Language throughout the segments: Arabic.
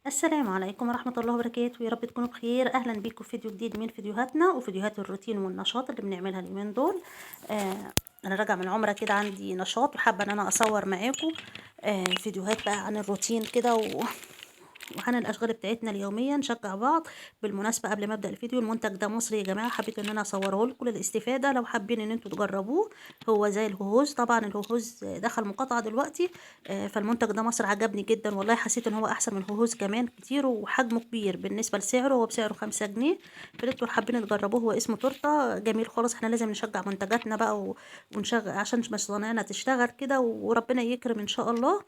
السلام عليكم ورحمة الله وبركاته، يا رب تكونوا بخير. أهلا بيكم في فيديو جديد من فيديوهاتنا وفيديوهات الروتين والنشاط اللي بنعملها اليومين دول. أنا راجعة من عمرة كده، عندي نشاط وحابة إن أنا أصور معاكم فيديوهات بقى عن الروتين كده وعن الأشغال بتاعتنا اليومية، نشجع بعض. بالمناسبة قبل ما أبدأ الفيديو، المنتج ده مصري يا جماعة، حبيت إن أنا أصوره لكم للاستفادة لو حابين إن انتوا تجربوه. هو زي الهوهوز، طبعا الهوهوز دخل مقاطعة دلوقتي. فالمنتج ده مصري، عجبني جدا والله، حسيت إن هو أحسن من الهوهوز كمان كتير، وحجمه كبير بالنسبة لسعره، هو بسعره 5 جنيه. فانتوا حابين تجربوه، هو اسمه تورتة، جميل خالص. احنا لازم نشجع منتجاتنا بقى ونشغل عشان مصانعنا تشتغل كده وربنا يكرم إن شاء الله.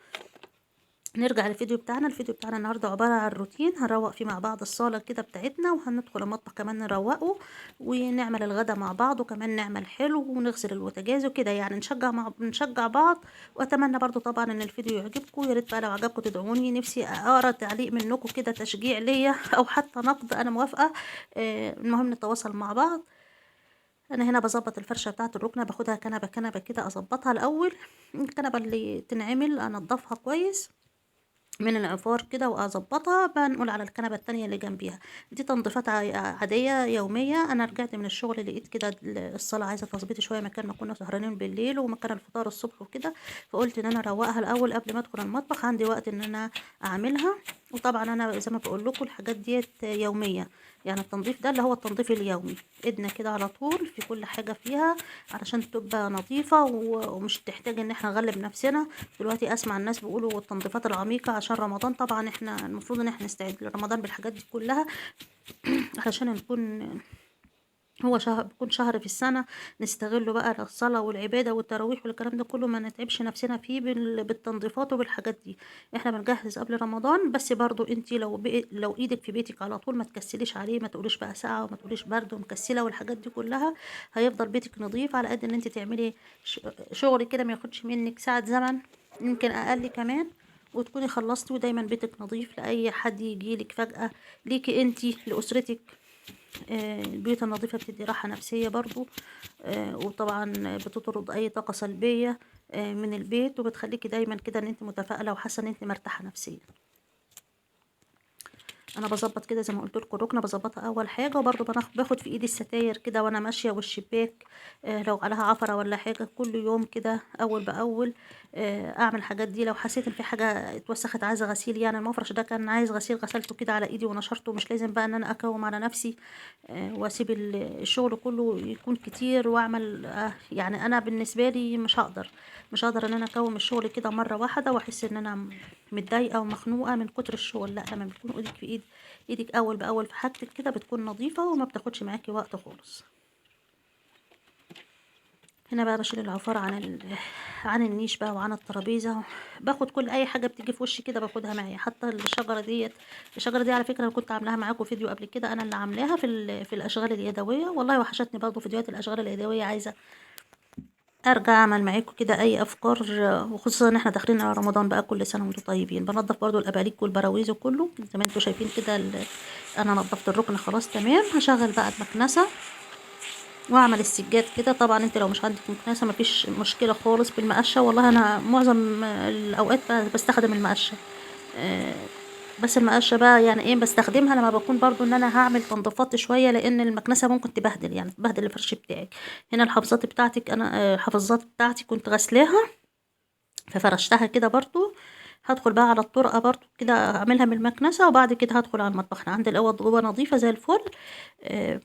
نرجع للفيديو بتاعنا. الفيديو بتاعنا النهارده عبارة عن روتين، هنروق فيه مع بعض الصالة كده بتاعتنا، وهندخل المطبخ كمان نروقه، ونعمل الغدا مع بعض، وكمان نعمل حلو ونغسل البوتاجاز وكده، يعني نشجع بعض. واتمنى برضو طبعا ان الفيديو يعجبكم. يا ريت بقى لو عجبكم تدعوني، نفسي اقرا تعليق منكم كده، تشجيع ليا او حتى نقد، انا موافقة. المهم نتواصل مع بعض. انا هنا بظبط الفرشه بتاعه الركنه، باخدها كنبه كنبه كده، اظبطها الاول. الكنبه اللي تنعمل انضفها كويس من العفار كده واظبطها، بنقول على الكنبه التانية اللي جنبيها. دي تنظيفات عاديه يوميه. انا رجعت من الشغل لقيت كده الصاله عايزه تظبيط شويه، مكان ما كنا سهرانين بالليل ومكان الفطار الصبح وكده، فقلت ان انا اروقها الاول قبل ما ادخل المطبخ، عندي وقت ان انا اعملها. وطبعا انا زي ما بقول لكم الحاجات ديت يوميه، يعني التنظيف ده اللي هو التنظيف اليومي، ايدنا كده على طول في كل حاجه فيها علشان تبقى نظيفه ومش تحتاج ان احنا نغلب نفسنا. دلوقتي اسمع الناس بيقولوا التنظيفات العميقة عشان رمضان، طبعا احنا المفروض ان احنا نستعد لرمضان بالحاجات دي كلها علشان نكون، هو شهر بيكون شهر في السنة نستغله بقى للصلاة والعبادة والتراويح والكلام ده كله، ما نتعبش نفسنا فيه بالتنظيفات وبالحاجات دي. احنا بنجهز قبل رمضان، بس برضو انتي لو ايدك في بيتك على طول، ما تكسليش عليه، ما تقوليش بقى ساعة وما تقوليش برد ومكسلة والحاجات دي كلها. هيفضل بيتك نظيف على قد ان انتي تعملي شغل كده ما ياخدش منك ساعة زمن، يمكن اقل كمان، وتكوني خلصتي، ودايما بيتك نظيف لاي حد يجيلك فجأة، ليكي انتي لأسرتك. البيوت النظيفة بتدي راحة نفسية برضو. وطبعا بتطرد أي طاقة سلبية من البيت، وبتخليكي دايما كده ان انت متفائلة وحاسة ان انت مرتاحة نفسيا. انا بظبط كده زي ما قلت لكم الركنه، بظبطها اول حاجه، وبرضه باخد في ايدي الستاير كده وانا ماشيه، والشباك لو عليها عفره ولا حاجه، كل يوم كده اول باول اعمل الحاجات دي. لو حسيت ان في حاجه اتوسخت عايزه غسيل، يعني المفرش ده كان عايز غسيل، غسلته كده على ايدي ونشرته، مش لازم بقى ان انا اكوم على نفسي واسيب الشغل كله يكون كتير واعمل. يعني انا بالنسبه لي مش هقدر ان انا اكوم الشغل كده مره واحده واحس ان انا متضايقه ومخنوقه من كتر الشغل. لا، لما بتكون ايدك في ايدك اول باول في حاجتك كده، بتكون نظيفه وما بتاخدش معاكي وقت خالص. هنا بقى بشيل العفار عن النيش بقى وعن الترابيزه، باخد كل اي حاجه بتيجي في وشي كده باخدها معايا، حتى الشجره دي على فكره انا كنت عاملاها معاكم فيديو قبل كده، انا اللي عاملاها في الاشغال اليدويه. والله وحشتني برضو فيديوهات الاشغال اليدويه، عايزه ارجع اعمل معاكم كده اي افكار. وخصوصا ان احنا داخلين على رمضان بقى، كل سنه وانتم طيبين. بنضف برضو الاباريك والبراويز وكله زي ما انتم شايفين كده. انا نضفت الركن خلاص تمام، هشغل بقى المكنسه واعمل السجاد كده. طبعا انت لو مش عندك مكنسه مفيش مشكله خالص بالمقشه، والله انا معظم الاوقات بستخدم المقشه. آه، بس المقشه بقى يعني ايه بستخدمها لما بكون برضو ان انا هعمل تنظيفات شويه، لان المكنسه ممكن تبهدل، يعني تبهدل الفرش بتاعك. هنا الحفاظات بتاعتك، انا الحفاظات بتاعتي كنت غسلاها ففرشتها كده برضو. هدخل بقى على الطرقة برضو كده اعملها من المكنسة، وبعد كده هدخل على المطبخ. انا عندي الاوض جوه نظيفة زي الفل.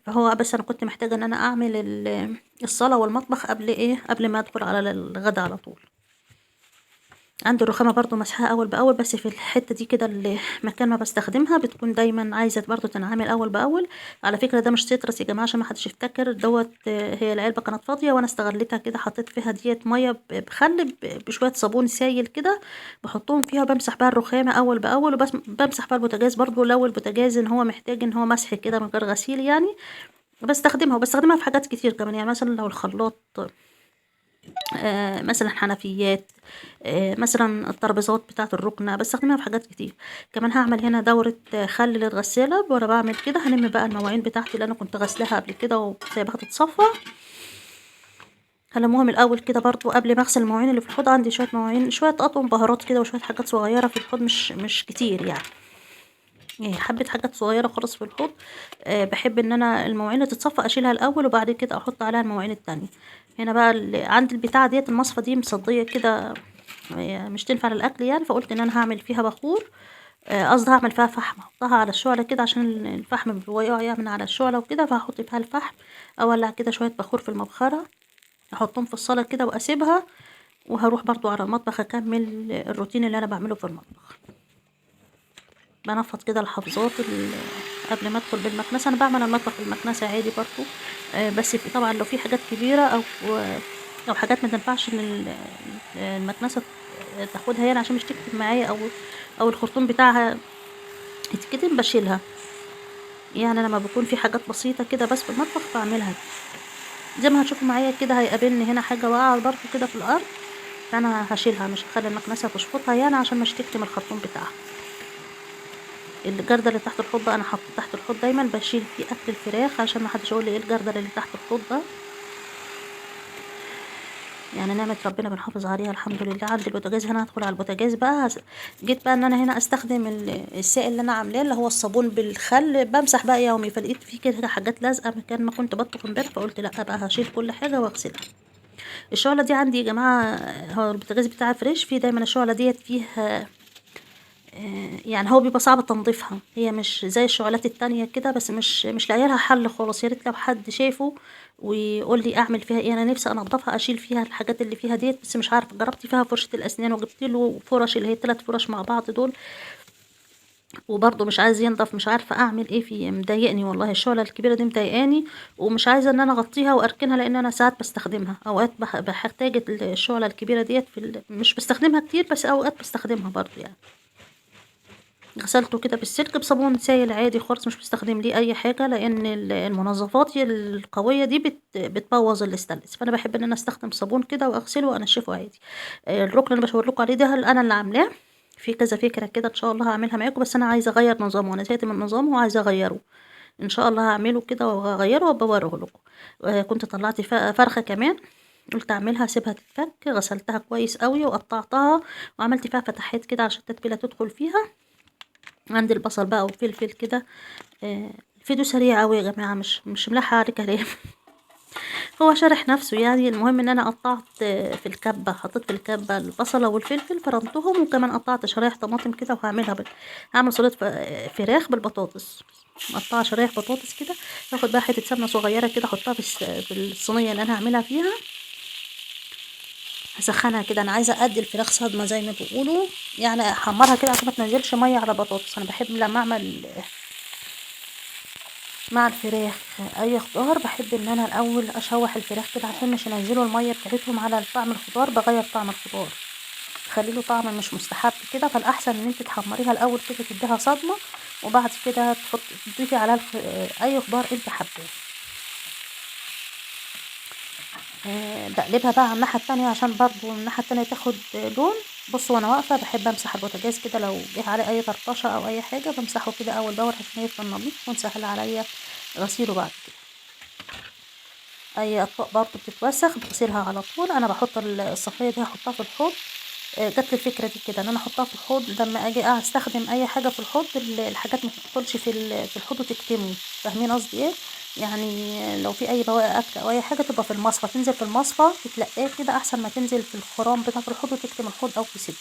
فهو بس انا كنت محتاجة ان انا اعمل الصالة والمطبخ قبل ما ادخل على الغدا على طول. عندي الرخامة برضو مسحها أول بأول، بس في الحتة دي كده اللي مكان ما بستخدمها بتكون دايما عايزة برضو تنعمل أول بأول. على فكرة ده مش سيترس يا جماعة، عشان ما حدش يفتكر دوت. هي العلبة كانت فاضية وأنا استغلتها كده، حطيت فيها ديت مية بخل بشوية صابون سايل كده، بحطهم فيها وبمسح بقى الرخامة أول بأول، وبس بمسح بقى البوتاجاز برضو لو البوتاجاز إن هو محتاج إن هو مسح كده من غير غسيل يعني. وبستخدمها في حاجات كتير كمان، يعني مثلا لو الخلاط، مثلا حنفيات، مثلا الترابيزات بتاعة الركنة، بستخدمها في حاجات كتير. كمان هعمل هنا دورة خل للغسالة. وانا بعمل كده هلم بقى المواعين بتاعتي اللي انا كنت غسلها قبل كده وسايباها تتصفى، هلمهم الاول كده برضو قبل ما اغسل المواعين اللي في الحوض. عندي شوية مواعين، شوية اطقم بهارات كده وشوية حاجات صغيرة في الحوض، مش كتير يعني. حبة حاجات صغيرة خالص في الحوض. باحب إن أنا المواعين اللي تتصفى أشيلها الأول وبعد كده أحط عليها المواعين التانية. هنا بقى عندي البتاعة ديّة المصفى دي مصدية كده، مش تنفع للأكل يعني، فقُلت إن أنا هاعمل فيها باخور. قصدي هاعمل فيها فحم، أحطها على الشُعلة كده عشان الفحم بيبقى يقع من على الشُعلة وكده، فهاحط فيها الفحم، أولّع كده شوية باخور في المبخرة، أحطهم في الصالة كده وأسيبها، وهاروح برضه على المطبخ أكمّل الروتين اللي أنا باعمله في المطبخ. بانفّض كده الحافظات قبل ما أدخل بالمكنسة. أنا باعمل المطبخ بالمكنسة عادي برضه، بس طبعًا لو في حاجات كبيرة أو حاجات ما تنفعش إن المكنسة تاخدها يعني عشان مش تكتم معايا، أو الخرطوم بتاعها يتكتم باشيلها. يعني لمّا بيكون في حاجات بسيطة كده بس في المطبخ باعملها. زي ما هتشوفوا معايا كده هيقابلني هنا حاجة واقعة برضه كده في الأرض، فأنا هاشيلها مش هاخلّي المكنسة تشفطها يعني عشان مش تكتم الخرطوم بتاعها. الجردل اللي تحت الحوض ده أنا حاطاه تحت الحوض دايمًا باشيل فيه أكل الفراخ عشان ما حدش يقول لي إيه الجردل اللي تحت الحوض ده. يعني نعمة ربنا بنحافظ عليها الحمد لله. عندي البوتاجاز هنا، هادخل على البوتاجاز بقى جيت بقى إن أنا هنا أستخدم السائل اللي أنا عاملاه اللي هو الصابون بالخل، بامسح بقى يومي، فلقيت فيه كده حاجات لازقة مكان ما كنت باطبخ امبارح، فقُلت لأ بقى هاشيل كل حاجة واغسلها. الشعلة دي عندي يا جماعة، هو البوتاجاز بتاعي فريش، فيه دايمًا الشعلة ديّة فيها يعني هو بيبقى صعب تنضيفها، هي مش زي الشعلات التانية كده، بس مش لاقية لها حل خالص. يا ريت لو حد شافه ويقول لي أعمل فيها إيه. أنا نفسي أنضفها أشيل فيها الحاجات اللي فيها ديّة، بس مش عارفة. جربت فيها فرشة الأسنان وجبت له فرش اللي هي ال3 فرش مع بعض دول، وبرضه مش عايز ينضف. مش عارفة أعمل إيه فيه، مضايقني والله. الشعلة الكبيرة دي مضايقاني ومش عايزة إن أنا أغطيها وأركنها، لإن أنا ساعات باستخدمها. أوقات باحتاج الشعلة الكبيرة ديّة مش باستخدمها كتير، بس أوقات باستخدمها برضه يعني. غسلته كده بالسلك بصابون سايل عادي خالص، مش باستخدم ليه أي حاجة، لإن المنظفات القوية دي بتبوظ الاستانلس، فأنا باحب إن أنا أستخدم صابون كده وأغسله وأنشفه عادي. الركن اللي باشاور لكم عليه ده أنا اللي عاملاه. في كذا فكرة كده إن شاء الله هاعملها معاكم، بس أنا عايزة أغيّر نظامه. أنا زهقت من نظامه وعايزة أغيّره. إن شاء الله هاعمله كده وهاغيّره وأبقى أوريه لكم. كنت طلعت فرخة كمان، قُلت أعملها أسيبها تتفك. غسلتها كويس أوي وقطعتها وعملت فيها فتحات كده عشان التتبيلة تدخل فيها. عندي البصل بقى وفلفل كده. الفيديو سريع أوي يا جماعة، مش ملاحقة عليه كلام. هو شارح نفسه يعني. المهم إن أنا قطعت في الكبة، حطيت في الكبة البصلة والفلفل فرمتهم، وكمان قطعت شرايح طماطم كده، وهاعملها هاعمل صينية فراخ بالبطاطس. مقطعة شرايح بطاطس كده، هاخد بقى حتة سمنة صغيرة كده أحطها في الصينية اللي أنا هاعملها فيها. هسخنها كده. أنا عايزة أدي الفراخ صدمة زي ما بيقولوا، يعني أحمرها كده عشان ما تنزلش مية على بطاطس. أنا باحب لما أعمل مع الفراخ اي خضار، بحب ان انا الاول اشوح الفراخ كده عشان مش ينزلوا الميه بتاعتهم على طعم الخضار. بغير طعم الخضار، تخلي له طعم مش مستحب كده. فالاحسن ان انت تحمريها الاول كده تديها صدمه، وبعد كده تضيفي عليها اي خضار انت حباه. بقلبها بقى على الناحيه التانية عشان برضو الناحيه التانية تاخد لون. بصوا وانا واقفه بحب امسح البوتاجاز كده، لو جه عليه اي طرطشه او اي حاجه بمسحه كده اول باول عشان يفضل نضيف ونسهل عليا غسيله بعد كده. اي اطباق برضو بتتوسخ بغسلها على طول. انا بحط الصفايه دي هحطها في الحوض. جت لي الفكره دي كده ان انا احطها في الحوض لما اجي استخدم اي حاجه في الحوض، الحاجات ما تدخلش في الحوض وتكتمه. فاهمين قصدي ايه؟ يعني لو في اي بواقي اكل او اي حاجه تبقى في المصفى، تنزل في المصفى تتلقاه كده احسن ما تنزل في الخرام بتاع الحوض وتكتم الحوض او تسد.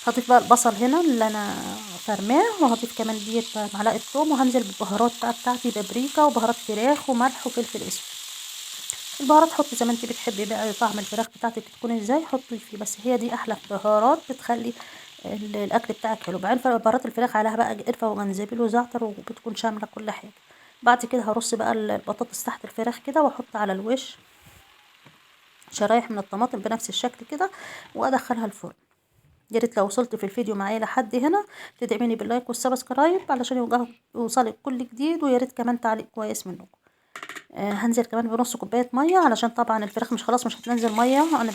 هضيف بقى البصل هنا اللي انا فرماه، وهضيف كمان ديت معلقه ثوم، وهنزل بالبهارات بقى بتاعتي، بابريكا وبهارات فراخ وملح وفلفل اسود. البهارات حطي زي ما انت بتحبي بقى طعم الفراخ بتاعتك تكون ازاي حطي فيه، بس هي دي احلى بهارات بتخلي الاكل بتاعك حلو. بعدين بهارات الفراخ عليها بقى قرفه وجنزبيل وزعتر، وبتكون شامله كل حاجه. بعد كده هرص بقى البطاطس تحت الفراخ كده، واحط على الوش شرايح من الطماطم بنفس الشكل كده، وادخلها الفرن. يا ريت لو وصلت في الفيديو معايا لحد هنا تدعميني باللايك والسبسكرايب علشان يوصلك كل جديد، ويا ريت كمان تعليق كويس منكم. هنزل كمان بنص كوبايه ميه علشان طبعا الفراخ مش هتنزل ميه. انا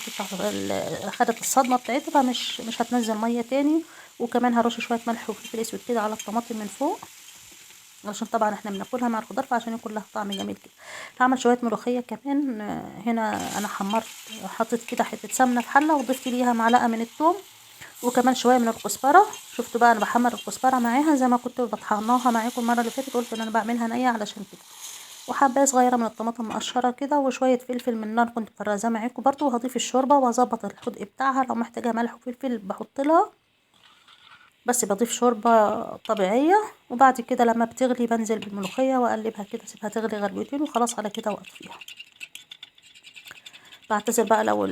خدت الصدمه بتاعتها فمش هتنزل ميه تاني. وكمان هرش شويه ملح وفلفل اسود كده على الطماطم من فوق، علشان طبعا احنا بناكلها مع الخضار، فعشان يكون لها طعم جميل كده. هعمل شويه ملوخيه كمان. هنا انا حطيت كده حته سمنه في حله، وضفت ليها معلقه من الثوم، وكمان شويه من الكزبره. شفتوا بقى انا بحمر الكزبره معاها زي ما كنت بطحناها معاكم المره اللي فاتت، قلت ان انا بعملها نيه علشان كده. وحبايه صغيره من الطماطم مقشره كده، وشويه فلفل من النار كنت مفرزاه معاكم برضو. وهضيف الشوربه وهظبط الحدق بتاعها، لو محتاجه ملح وفلفل بحط لها، بس بضيف شوربه طبيعيه. وبعد كده لما بتغلي بنزل بالملوخيه واقلبها كده، اسيبها تغلي غلوتين وخلاص على كده واطفيها. بعتذر بقى لو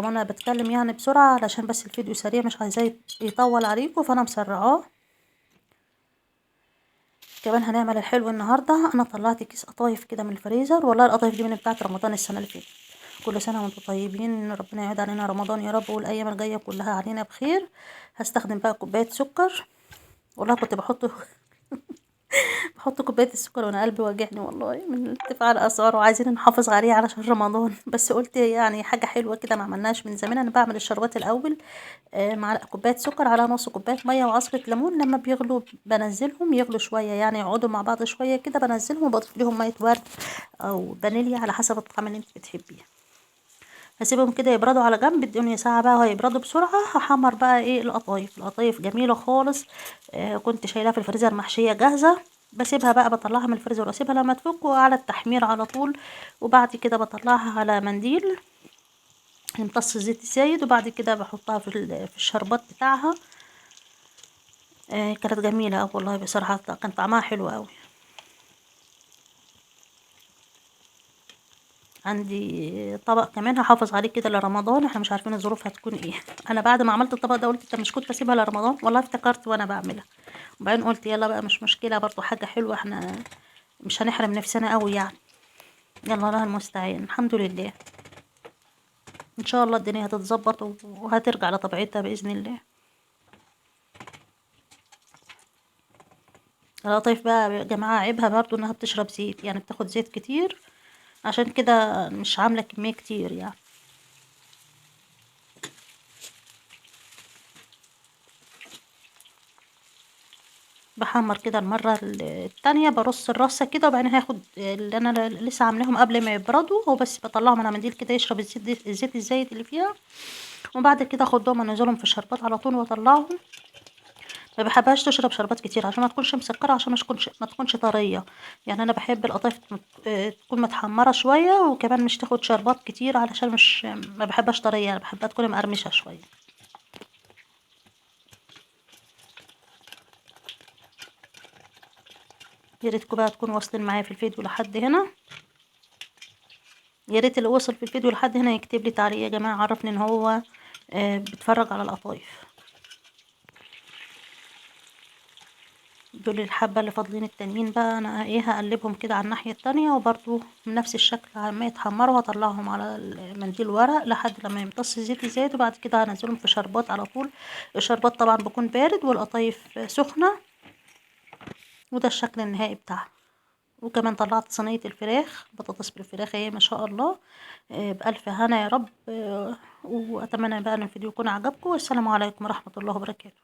انا بتكلم يعني بسرعه، علشان بس الفيديو سريع مش عايزاه يطول عليكم، فانا مسرعاه. كمان هنعمل الحلو النهارده. انا طلعت كيس قطايف كده من الفريزر، والله القطايف دي من بتاعه رمضان السنه اللي فاتت. كل سنه وانتم طيبين، ربنا يعيد علينا رمضان يا رب، والايام الجايه كلها علينا بخير. هستخدم بقى كوبايه سكر. والله كنت بحط كوبايه السكر وانا قلبي واجعني والله من ارتفاع الاسعار، وعايزين نحافظ عليه علشان رمضان. بس قلت يعني حاجه حلوه كده ما عملناش من زمان. انا بعمل الشربات الاول، معلقه كوبايه سكر على نص كوبايه ميه وعصره ليمون. لما بيغلوا بنزلهم يغلوا شويه، يعني يقعدوا مع بعض شويه كده، بنزلهم وبضيف لهم ميه ورد او فانيليا على حسب الطعم اللي انت بتحبيه. هسيبهم كده يبردوا على جنب. ادوني ساعه بقى وهيبردوا بسرعه. هحمر بقى ايه القطايف جميله خالص. كنت شايلاها في الفريزر محشيه جاهزه. بسيبها بقى، بطلعها من الفريزر واسيبها لما تفك على التحمير على طول. وبعد كده بطلعها على منديل يمتص الزيت الزايد، وبعد كده بحطها في الشربات بتاعها. كانت جميله أوي والله بصراحه، كان طعمها حلو قوي. عندي طبق كمان هحافظ عليه كده لرمضان، احنا مش عارفين الظروف هتكون ايه. انا بعد ما عملت الطبق ده قلت انت مش كنت اسيبها لرمضان؟ والله افتكرت وانا بعملها. وبعدين قلت يلا بقى مش مشكله، برضو حاجه حلوه، احنا مش هنحرم نفسنا قوي يعني. يلا الله المستعان. الحمد لله. ان شاء الله الدنيا هتتظبط وهترجع لطبيعتها باذن الله. القطايف بقى يا جماعه عيبها برضو انها بتشرب زيت، يعني بتاخد زيت كتير، عشان كده مش عامله كميه كتير يعني. بحمر كده المرة التانية، برص الرصة كده، وبعدين هاخد اللي انا لسه عاملاهم قبل ما يبردوا، هو بس بطلعهم على منديل كده يشرب الزيت الزايد اللي فيها. وبعد كده اخدهم انزلهم في الشربات على طول واطلعهم. ما بحبهاش تشرب شربات كتير عشان ما تكونش مسكرة، عشان ما تكونش طرية. يعني انا بحب القطايف تكون متحمرة شوية، وكمان مش تاخد شربات كتير علشان مش ما بحبهاش طرية، انا بحبها تكون مقرمشة شوية. يا ريتكم بقى تكونوا واصلين معايا في الفيديو لحد هنا. يا ريت اللي وصل في الفيديو لحد هنا يكتب لي تعليق يا جماعه، عرفني ان هو بيتفرج على القطايف. دول الحبه اللي فاضلين التانيين بقى، انا ايه هقلبهم كده على الناحيه التانية، وبرضو بنفس الشكل على ما يتحمروا هطلعهم على المنديل ورق لحد لما يمتص الزيت الزايد، وبعد كده هنزلهم في شربات على طول. الشربات طبعا بيكون بارد والقطايف سخنه. وده الشكل النهائي بتاعها. وكمان طلعت صينية الفراخ، بطاطس بالفراخ اهي ما شاء الله. بألف هنا يا رب. وأتمنى بقى ان الفيديو يكون عجبكم، والسلام عليكم ورحمة الله وبركاته.